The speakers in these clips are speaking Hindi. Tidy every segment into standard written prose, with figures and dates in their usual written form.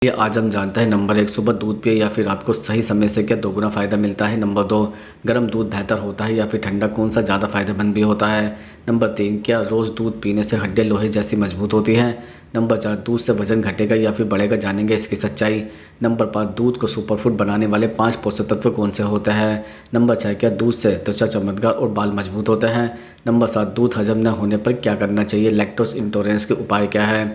ये आज हम जानते हैं नंबर 1 सुबह दूध पिए या फिर रात को सही समय से क्या दोगुना फ़ायदा मिलता है। नंबर 2 गर्म दूध बेहतर होता है या फिर ठंडा, कौन सा ज़्यादा फ़ायदेमंद भी होता है। नंबर 3 क्या रोज़ दूध पीने से हड्डियाँ लोहे जैसी मजबूत होती हैं। नंबर 4 दूध से वजन घटेगा या फिर बढ़ेगा, जानेंगे इसकी सच्चाई। नंबर 5 दूध को सुपरफूड बनाने वाले 5 पोषक तत्व कौन से होते हैं। नंबर 6 क्या दूध से त्वचा चमकदार और बाल मजबूत होते हैं। नंबर 7 दूध हजम न होने पर क्या करना चाहिए। लैक्टोज इंटॉलरेंस के उपाय क्या है।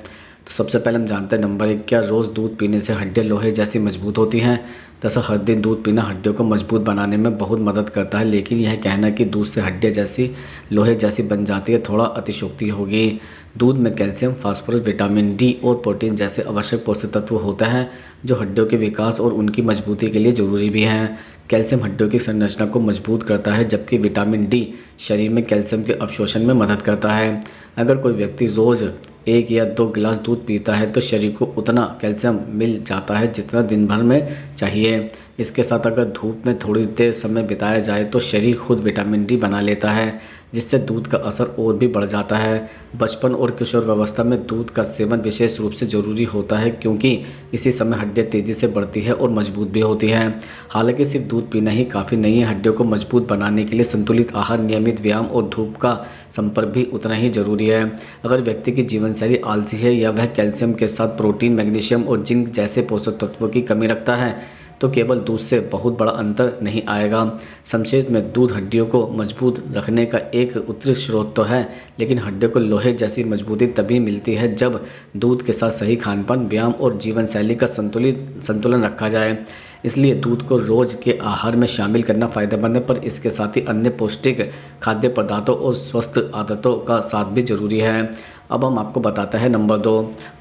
तो सबसे पहले हम जानते हैं नंबर 1 क्या रोज़ दूध पीने से हड्डियाँ लोहे जैसी मजबूत होती हैं। दरअसल हर दिन दूध पीना हड्डियों को मजबूत बनाने में बहुत मदद करता है, लेकिन यह कहना कि दूध से हड्डियाँ जैसी लोहे जैसी बन जाती है थोड़ा अतिशयोक्ति होगी। दूध में कैल्शियम, फास्फोरस, विटामिन डी और प्रोटीन जैसे आवश्यक पोषक तत्व होते हैं जो हड्डियों के विकास और उनकी मजबूती के लिए ज़रूरी भी हैं। कैल्शियम हड्डियों की संरचना को मजबूत करता है, जबकि विटामिन डी शरीर में कैल्शियम के अवशोषण में मदद करता है। अगर कोई व्यक्ति रोज़ 1 या 2 गिलास दूध पीता है तो शरीर को उतना कैल्शियम मिल जाता है जितना दिन भर में चाहिए। इसके साथ अगर धूप में थोड़ी देर समय बिताया जाए तो शरीर खुद विटामिन डी बना लेता है, जिससे दूध का असर और भी बढ़ जाता है। बचपन और किशोरावस्था में दूध का सेवन विशेष रूप से ज़रूरी होता है, क्योंकि इसी समय हड्डियाँ तेज़ी से बढ़ती है और मजबूत भी होती हैं। हालांकि सिर्फ दूध पीना ही काफ़ी नहीं है, हड्डियों को मजबूत बनाने के लिए संतुलित आहार, नियमित व्यायाम और धूप का संपर्क भी उतना ही ज़रूरी है। अगर व्यक्ति की जीवनशैली आलसी है या वह कैल्शियम के साथ प्रोटीन, मैग्नीशियम और जिंक जैसे पोषक तत्वों की कमी रखता है तो केवल दूध से बहुत बड़ा अंतर नहीं आएगा। संक्षेप में दूध हड्डियों को मजबूत रखने का एक उत्कृष्ट स्रोत तो है, लेकिन हड्डियों को लोहे जैसी मजबूती तभी मिलती है जब दूध के साथ सही खानपान, व्यायाम और जीवन शैली का संतुलन रखा जाए। इसलिए दूध को रोज़ के आहार में शामिल करना फ़ायदेमंद है, पर इसके साथ ही अन्य पौष्टिक खाद्य पदार्थों और स्वस्थ आदतों का साथ भी ज़रूरी है। अब हम आपको बताते हैं नंबर 2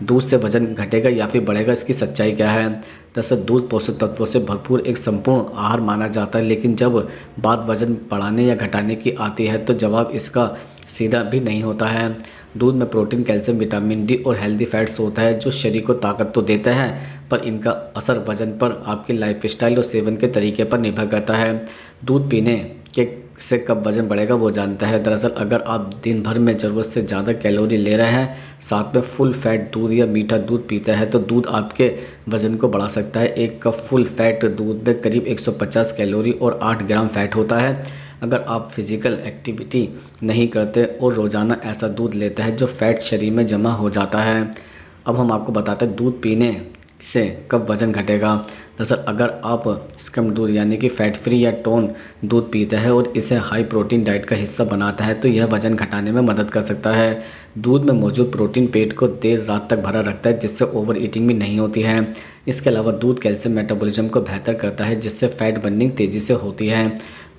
दूध से वजन घटेगा या फिर बढ़ेगा, इसकी सच्चाई क्या है। दरअसल दूध पोषक तत्वों से भरपूर एक संपूर्ण आहार माना जाता है, लेकिन जब बात वजन बढ़ाने या घटाने की आती है तो जवाब इसका सीधा भी नहीं होता है। दूध में प्रोटीन, कैल्शियम, विटामिन डी और हेल्दी फैट्स होता है जो शरीर को ताकत तो देते हैं, पर इनका असर वजन पर, आपके लाइफस्टाइल और सेवन के तरीके पर निर्भर करता है। दूध पीने के से कब वजन बढ़ेगा वो जानता है। दरअसल अगर आप दिन भर में ज़रूरत से ज़्यादा कैलोरी ले रहे हैं, साथ में फुल फैट दूध या मीठा दूध पीते हैं तो दूध आपके वज़न को बढ़ा सकता है। 1 कप फुल फैट दूध में करीब 150 कैलोरी और 8 ग्राम फैट होता है। अगर आप फिजिकल एक्टिविटी नहीं करते और रोज़ाना ऐसा दूध लेते हैं जो फैट शरीर में जमा हो जाता है। अब हम आपको बताते हैं दूध पीने से कब वज़न घटेगा। दरअसल अगर आप स्किम्ड दूध यानी कि फैट फ्री या टोन दूध पीते हैं और इसे हाई प्रोटीन डाइट का हिस्सा बनाता है तो यह वज़न घटाने में मदद कर सकता है। दूध में मौजूद प्रोटीन पेट को देर रात तक भरा रखता है, जिससे ओवर ईटिंग भी नहीं होती है। इसके अलावा दूध कैल्शियम मेटाबॉलिज्म को बेहतर करता है, जिससे फैट बर्निंग तेज़ी से होती है।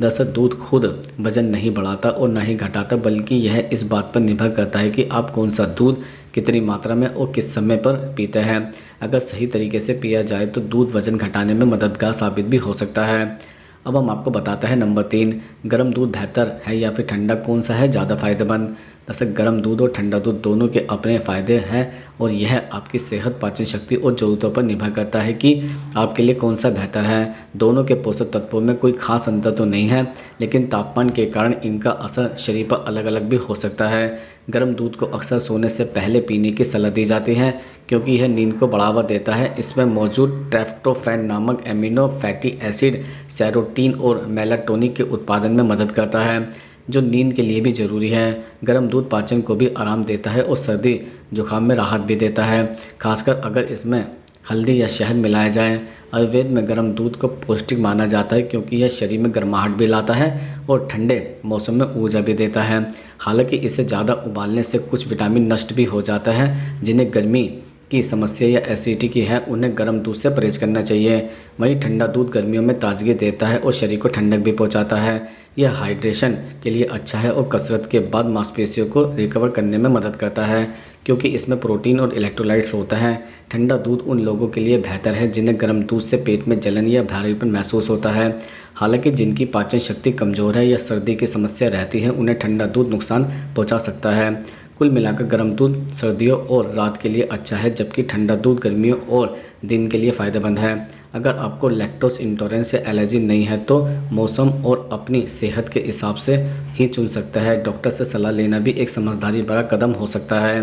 दरअसल दूध खुद वज़न नहीं बढ़ाता और ना ही घटाता, बल्कि यह इस बात पर निर्भर करता है कि आप कौन सा दूध कितनी मात्रा में और किस समय पर पीते हैं। अगर सही तरीके से पिया जाए तो दूध वज़न घटाने में मददगार साबित भी हो सकता है। अब हम आपको बताते हैं नंबर 3 गर्म दूध बेहतर है या फिर ठंडा, कौन सा है ज़्यादा फ़ायदेमंद। दरअसल गर्म दूध और ठंडा दूध दोनों के अपने फ़ायदे हैं और यह आपकी सेहत, पाचन शक्ति और ज़रूरतों पर निर्भर करता है कि आपके लिए कौन सा बेहतर है। दोनों के पोषक तत्वों में कोई खास अंतर तो नहीं है, लेकिन तापमान के कारण इनका असर शरीर पर अलग अलग भी हो सकता है। गर्म दूध को अक्सर सोने से पहले पीने की सलाह दी जाती है, क्योंकि यह नींद को बढ़ावा देता है। इसमें मौजूद ट्रिप्टोफैन नामक एमिनो फैटी एसिड सेरोटोनिन और मेलाटोनिन के उत्पादन में मदद करता है, जो नींद के लिए भी ज़रूरी है। गर्म दूध पाचन को भी आराम देता है और सर्दी जुकाम में राहत भी देता है, खासकर अगर इसमें हल्दी या शहद मिलाया जाए। आयुर्वेद में गर्म दूध को पौष्टिक माना जाता है, क्योंकि यह शरीर में गर्माहट भी लाता है और ठंडे मौसम में ऊर्जा भी देता है। हालांकि इसे ज़्यादा उबालने से कुछ विटामिन नष्ट भी हो जाता है। जिन्हें गर्मी की समस्या या एसिडिटी की है, उन्हें गर्म दूध से परहेज करना चाहिए। वहीं ठंडा दूध गर्मियों में ताजगी देता है और शरीर को ठंडक भी पहुंचाता है। यह हाइड्रेशन के लिए अच्छा है और कसरत के बाद मांसपेशियों को रिकवर करने में मदद करता है, क्योंकि इसमें प्रोटीन और इलेक्ट्रोलाइट्स होता है। ठंडा दूध उन लोगों के लिए बेहतर है जिन्हें गर्म दूध से पेट में जलन या भारीपन महसूस होता है। हालांकि जिनकी पाचन शक्ति कमज़ोर है या सर्दी की समस्या रहती है, उन्हें ठंडा दूध नुकसान पहुंचा सकता है। कुल मिलाकर गर्म दूध सर्दियों और रात के लिए अच्छा है, जबकि ठंडा दूध गर्मियों और दिन के लिए फ़ायदेमंद है। अगर आपको लैक्टोज इंटॉलरेंस या एलर्जी नहीं है तो मौसम और अपनी सेहत के हिसाब से ही चुन सकता है। डॉक्टर से सलाह लेना भी एक समझदारी भरा कदम हो सकता है।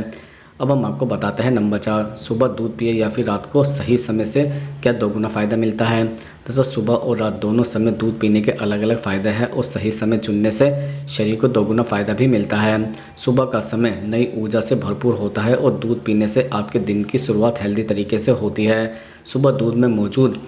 अब हम आपको बताते हैं नंबर 4, सुबह दूध पिए या फिर रात को सही समय से क्या दोगुना फ़ायदा मिलता है। दरअसल सुबह और रात दोनों समय दूध पीने के अलग अलग फ़ायदे हैं और सही समय चुनने से शरीर को दोगुना फ़ायदा भी मिलता है। सुबह का समय नई ऊर्जा से भरपूर होता है और दूध पीने से आपके दिन की शुरुआत हेल्दी तरीके से होती है। सुबह दूध में मौजूद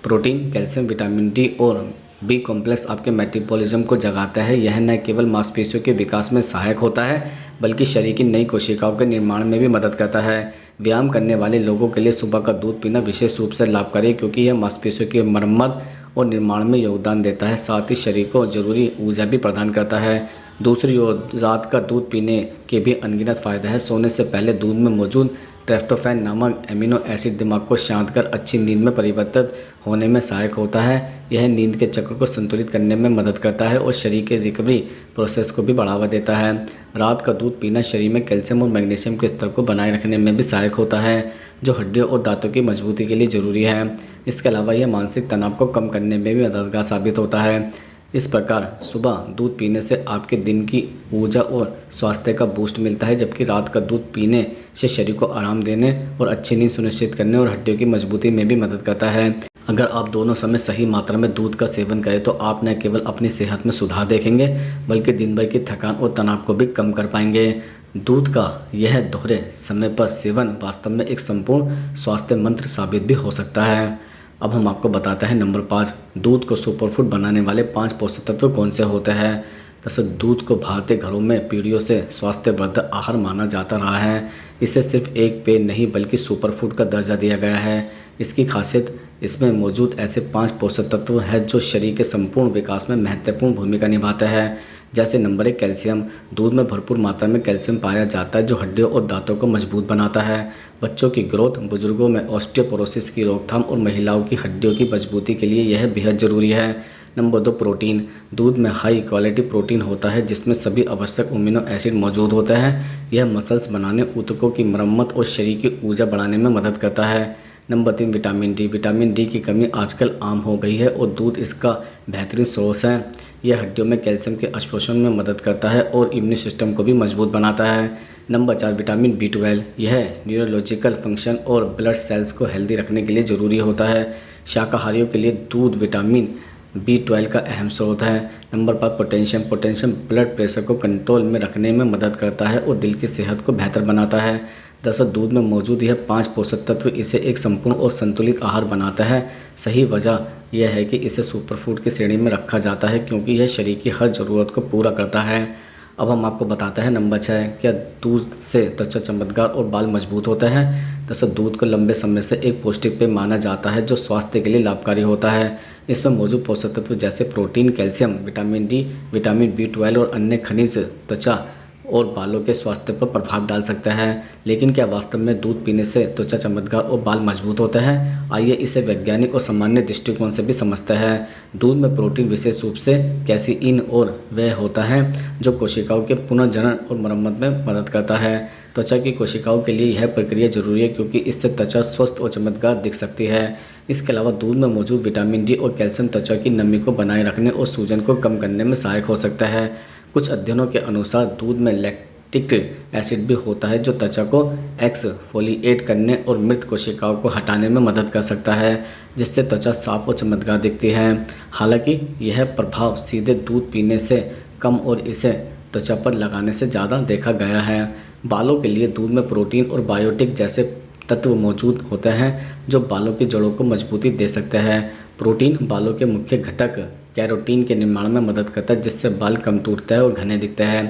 प्रोटीन, कैल्शियम, विटामिन डी और बी कॉम्प्लेक्स आपके मेटाबॉलिज्म को जगाता है। यह न केवल मांसपेशियों के विकास में सहायक होता है बल्कि शरीर की नई कोशिकाओं के निर्माण में भी मदद करता है। व्यायाम करने वाले लोगों के लिए सुबह का दूध पीना विशेष रूप से लाभकारी है क्योंकि यह मांसपेशियों की मरम्मत और निर्माण में योगदान देता है, साथ ही शरीर को जरूरी ऊर्जा भी प्रदान करता है। दूसरी ओर रात का दूध पीने के भी अनगिनत फ़ायदे हैं। सोने से पहले दूध में मौजूद ट्रिप्टोफैन नामक एमिनो एसिड दिमाग को शांत कर अच्छी नींद में परिवर्तित होने में सहायक होता है। यह नींद के चक्र को संतुलित करने में मदद करता है और शरीर के रिकवरी प्रोसेस को भी बढ़ावा देता है। रात का दूध पीना शरीर में कैल्शियम और मैग्नीशियम के स्तर को बनाए रखने में भी सहायक होता है, जो हड्डियों और दांतों की मजबूती के लिए ज़रूरी है। इसके अलावा यह मानसिक तनाव को कम करने में भी मददगार साबित होता है। इस प्रकार सुबह दूध पीने से आपके दिन की ऊर्जा और स्वास्थ्य का बूस्ट मिलता है, जबकि रात का दूध पीने से शरीर को आराम देने और अच्छी नींद सुनिश्चित करने और हड्डियों की मजबूती में भी मदद करता है। अगर आप दोनों समय सही मात्रा में दूध का सेवन करें तो आप न केवल अपनी सेहत में सुधार देखेंगे बल्कि दिन भर की थकान और तनाव को भी कम कर पाएंगे। दूध का यह दोहरे समय पर सेवन वास्तव में एक संपूर्ण स्वास्थ्य मंत्र साबित भी हो सकता है। अब हम आपको बताते हैं नंबर 5, दूध को सुपरफूड बनाने वाले 5 पोषक तत्व कौन से होते हैं। दरअसल दूध को भारतीय घरों में पीढ़ियों से स्वास्थ्यवर्धक आहार माना जाता रहा है। इसे सिर्फ एक पेय नहीं बल्कि सुपरफूड का दर्जा दिया गया है। इसकी खासियत इसमें मौजूद ऐसे 5 पोषक तत्व हैं जो शरीर के संपूर्ण विकास में महत्वपूर्ण भूमिका निभाते हैं। जैसे नंबर 1, कैल्शियम। दूध में भरपूर मात्रा में कैल्शियम पाया जाता है जो हड्डियों और दांतों को मजबूत बनाता है। बच्चों की ग्रोथ, बुजुर्गों में ऑस्टियोपोरोसिस की रोकथाम और महिलाओं की हड्डियों की मजबूती के लिए यह बेहद ज़रूरी है। Number 2, protein. दूध में हाई क्वालिटी प्रोटीन होता है जिसमें सभी आवश्यक अमीनो एसिड मौजूद होते हैं। यह मसल्स बनाने, ऊतकों की मरम्मत और शरीर की ऊर्जा बढ़ाने में मदद करता है। Number 3, vitamin D. Vitamin D की कमी आजकल आम हो गई है और दूध इसका बेहतरीन सोर्स है। यह हड्डियों में कैल्शियम के अवशोषण में मदद करता है और इम्यून सिस्टम को भी मजबूत बनाता है। Number 4, vitamin B12। यह न्यूरोलॉजिकल फंक्शन और ब्लड सेल्स को हेल्दी रखने के लिए ज़रूरी होता है। शाकाहारियों के लिए दूध विटामिन B12 का अहम स्रोत है। Number 5, potassium. Potassium blood pressure को कंट्रोल में रखने में मदद करता है और दिल की सेहत को बेहतर बनाता है। दरअसल दूध में मौजूद यह 5 पोषक तत्व इसे एक संपूर्ण और संतुलित आहार बनाता है। सही वजह यह है कि इसे सुपरफूड की श्रेणी में रखा जाता है क्योंकि यह शरीर की हर ज़रूरत को पूरा करता है। अब हम आपको बताते हैं नंबर 6, क्या दूध से त्वचा चमकदार और बाल मजबूत होते हैं। दरअसल दूध को लंबे समय से एक पौष्टिक पेय माना जाता है जो स्वास्थ्य के लिए लाभकारी होता है। इसमें मौजूद पोषक तत्व जैसे protein, calcium, vitamin D, vitamin B12 और अन्य खनिज त्वचा और बालों के स्वास्थ्य पर प्रभाव डाल सकता है। लेकिन क्या वास्तव में दूध पीने से त्वचा चमकदार और बाल मजबूत होते हैं? आइए इसे वैज्ञानिक और सामान्य दृष्टिकोण से भी समझते हैं। दूध में प्रोटीन विशेष रूप से कैसीइन और वह होता है जो कोशिकाओं के पुनर्जनन और मरम्मत में मदद करता है। त्वचा की कोशिकाओं के लिए यह प्रक्रिया जरूरी है क्योंकि इससे त्वचा स्वस्थ और चमकदार दिख सकती है। इसके अलावा दूध में मौजूद विटामिन डी और कैल्शियम त्वचा की नमी को बनाए रखने और सूजन को कम करने में सहायक हो सकता है। कुछ अध्ययनों के अनुसार दूध में लैक्टिक एसिड भी होता है जो त्वचा को एक्सफोलिएट करने और मृत कोशिकाओं को हटाने में मदद कर सकता है, जिससे त्वचा साफ और चमकदार दिखती है। हालांकि यह प्रभाव सीधे दूध पीने से कम और इसे त्वचा पर लगाने से ज़्यादा देखा गया है। बालों के लिए दूध में प्रोटीन और बायोटिक जैसे तत्व मौजूद होते हैं जो बालों की जड़ों को मजबूती दे सकते हैं। प्रोटीन बालों के मुख्य घटक कैरोटीन के निर्माण में मदद करता है जिससे बाल कम टूटते हैं और घने दिखते हैं।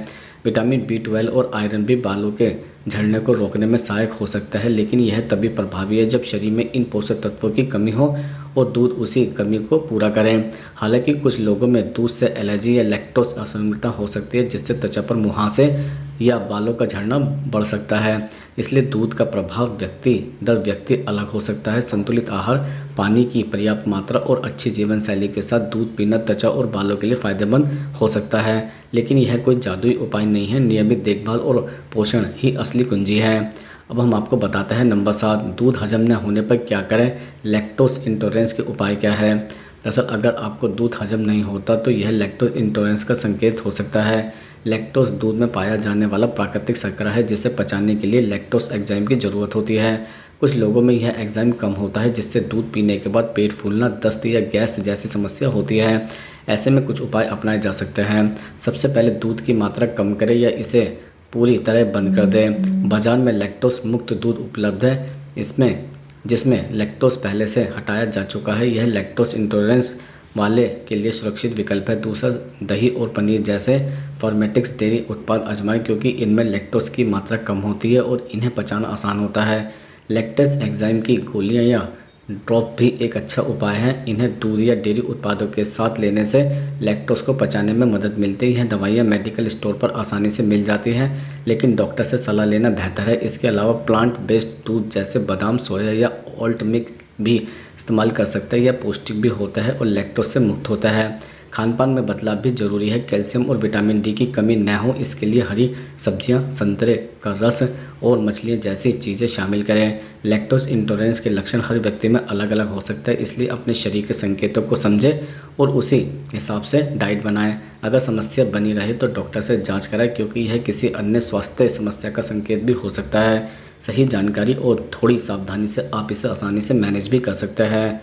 विटामिन B12 और आयरन भी बालों के झड़ने को रोकने में सहायक हो सकता है, लेकिन यह तभी प्रभावी है जब शरीर में इन पोषक तत्वों की कमी हो और दूध उसी कमी को पूरा करें। हालांकि कुछ लोगों में दूध से एलर्जी या लैक्टोज असहनीयता हो सकती है जिससे त्वचा पर मुहासे या बालों का झड़ना बढ़ सकता है। इसलिए दूध का प्रभाव व्यक्ति दर व्यक्ति अलग हो सकता है। संतुलित आहार, पानी की पर्याप्त मात्रा और अच्छी जीवन शैली के साथ दूध पीना त्वचा और बालों के लिए फायदेमंद हो सकता है, लेकिन यह कोई जादुई उपाय नहीं है। नियमित देखभाल और पोषण ही असली कुंजी है। अब हम आपको बताते हैं नंबर 7, दूध हजम न होने पर क्या करें। लैक्टोज इंटॉलरेंस के उपाय क्या है। दरअसल अगर आपको दूध हजम नहीं होता तो यह लैक्टोज इंटॉलरेंस का संकेत हो सकता है। लैक्टोज दूध में पाया जाने वाला प्राकृतिक शर्करा है जिसे पचाने के लिए लैक्टोज एंजाइम की ज़रूरत होती है। कुछ लोगों में यह एंजाइम कम होता है जिससे दूध पीने के बाद पेट फूलना, दस्त या गैस जैसी समस्या होती है। ऐसे में कुछ उपाय अपनाए जा सकते हैं। सबसे पहले दूध की मात्रा कम करें या इसे पूरी तरह बंद कर दें। बाजार में लैक्टोज मुक्त दूध उपलब्ध है इसमें जिसमें लैक्टोज पहले से हटाया जा चुका है। यह लैक्टोज इंटॉलरेंस वाले के लिए सुरक्षित विकल्प है। दूसरा, दही और पनीर जैसे फॉर्मेटिक्स डेयरी उत्पाद आजमाएं क्योंकि इनमें लैक्टोज की मात्रा कम होती है और इन्हें पचाना आसान होता है। लैक्टेज एंजाइम की गोलियां या ड्रॉप भी एक अच्छा उपाय है। इन्हें दूध या डेयरी उत्पादों के साथ लेने से लैक्टोज को पचाने में मदद मिलती है। दवाइयाँ मेडिकल स्टोर पर आसानी से मिल जाती हैं लेकिन डॉक्टर से सलाह लेना बेहतर है। इसके अलावा प्लांट बेस्ड दूध जैसे बादाम, सोया या ओल्ट मिल्क भी इस्तेमाल कर सकते हैं। यह पौष्टिक भी होता है और लैक्टोज से मुक्त होता है। खानपान में बदलाव भी ज़रूरी है। कैल्शियम और विटामिन डी की कमी न हो इसके लिए हरी सब्जियां, संतरे का रस और मछलियां जैसी चीज़ें शामिल करें। लैक्टोज इंटॉलरेंस के लक्षण हर व्यक्ति में अलग अलग हो सकते हैं इसलिए अपने शरीर के संकेतों को समझें और उसी हिसाब से डाइट बनाएं। अगर समस्या बनी रहे तो डॉक्टर से जांच कराएं क्योंकि यह किसी अन्य स्वास्थ्य समस्या का संकेत भी हो सकता है। सही जानकारी और थोड़ी सावधानी से आप इसे आसानी से मैनेज भी कर सकते हैं।